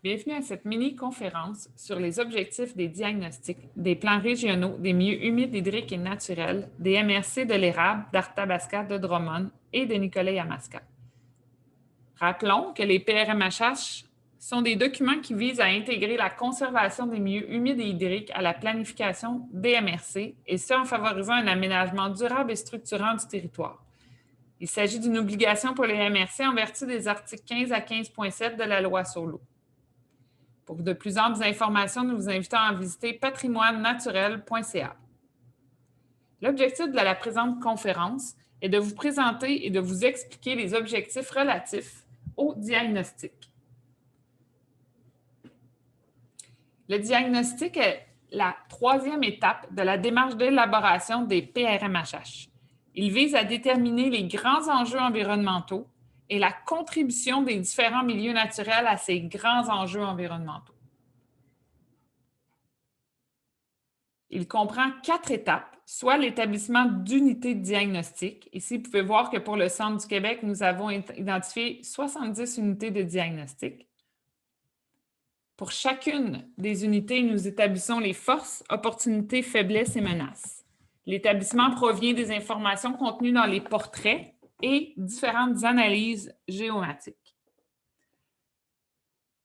Bienvenue à cette mini-conférence sur les objectifs des diagnostics des plans régionaux des milieux humides, hydriques et naturels des MRC de l'érable, d'Arthabasca, de Drummond et de Nicolet-Yamaska. Rappelons que les PRMHH sont des documents qui visent à intégrer la conservation des milieux humides et hydriques à la planification des MRC, et ce en favorisant un aménagement durable et structurant du territoire. Il s'agit d'une obligation pour les MRC en vertu des articles 15 à 15.7 de la loi sur l'eau. Pour de plus amples informations, nous vous invitons à visiter patrimoine-naturel.ca. L'objectif de la présente conférence est de vous présenter et de vous expliquer les objectifs relatifs au diagnostic. Le diagnostic est la troisième étape de la démarche d'élaboration des PRMHH. Il vise à déterminer les grands enjeux environnementaux et la contribution des différents milieux naturels à ces grands enjeux environnementaux. Il comprend 4 étapes, soit l'établissement d'unités de diagnostic. Ici, vous pouvez voir que pour le Centre du Québec, nous avons identifié 70 unités de diagnostic. Pour chacune des unités, nous établissons les forces, opportunités, faiblesses et menaces. L'établissement provient des informations contenues dans les portraits et différentes analyses géomatiques.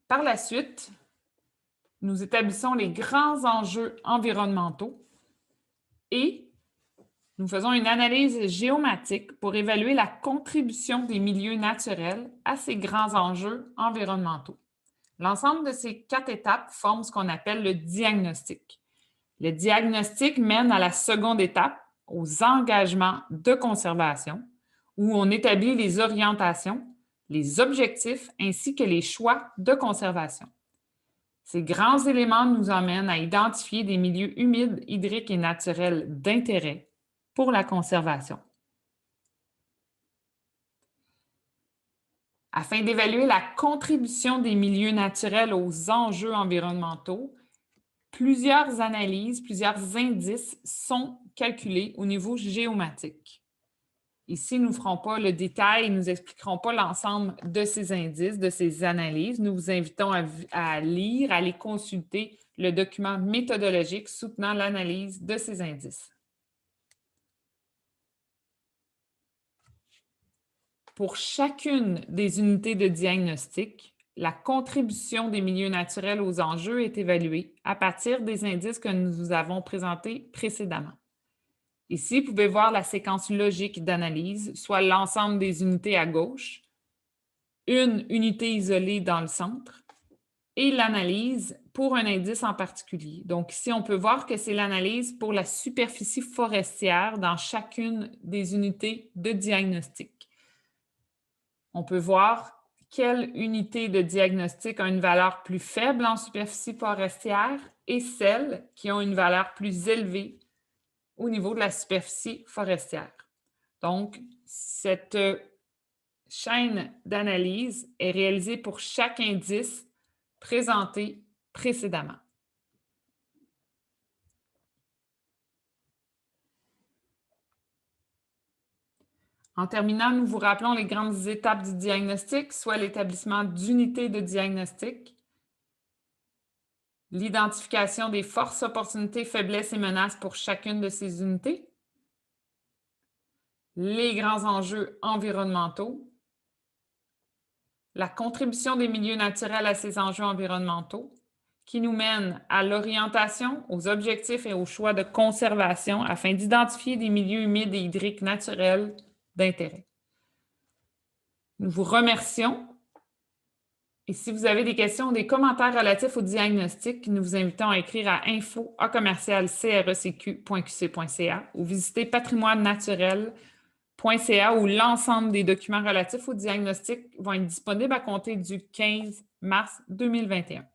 Par la suite, nous établissons les grands enjeux environnementaux et nous faisons une analyse géomatique pour évaluer la contribution des milieux naturels à ces grands enjeux environnementaux. L'ensemble de ces 4 étapes forment ce qu'on appelle le diagnostic. Le diagnostic mène à la seconde étape, aux engagements de conservation, où on établit les orientations, les objectifs ainsi que les choix de conservation. Ces grands éléments nous emmènent à identifier des milieux humides, hydriques et naturels d'intérêt pour la conservation. Afin d'évaluer la contribution des milieux naturels aux enjeux environnementaux, plusieurs analyses, plusieurs indices sont calculés au niveau géomatique. Ici, nous ne ferons pas le détail et nous n'expliquerons pas l'ensemble de ces indices, de ces analyses. Nous vous invitons à lire, à aller consulter le document méthodologique soutenant l'analyse de ces indices. Pour chacune des unités de diagnostic, la contribution des milieux naturels aux enjeux est évaluée à partir des indices que nous vous avons présentés précédemment. Ici, vous pouvez voir la séquence logique d'analyse, soit l'ensemble des unités à gauche, une unité isolée dans le centre et l'analyse pour un indice en particulier. Donc ici, on peut voir que c'est l'analyse pour la superficie forestière dans chacune des unités de diagnostic. On peut voir quelle unité de diagnostic a une valeur plus faible en superficie forestière et celles qui ont une valeur plus élevée au niveau de la superficie forestière. Donc, cette chaîne d'analyse est réalisée pour chaque indice présenté précédemment. En terminant, nous vous rappelons les grandes étapes du diagnostic, soit l'établissement d'unités de diagnostic, l'identification des forces, opportunités, faiblesses et menaces pour chacune de ces unités, les grands enjeux environnementaux, la contribution des milieux naturels à ces enjeux environnementaux, qui nous mène à l'orientation, aux objectifs et aux choix de conservation afin d'identifier des milieux humides et hydriques naturels d'intérêt. Nous vous remercions. Et si vous avez des questions ou des commentaires relatifs au diagnostic, nous vous invitons à écrire à info@crecq.qc.ca ou visiter patrimoine-naturel.ca où l'ensemble des documents relatifs au diagnostic vont être disponibles à compter du 15 mars 2021.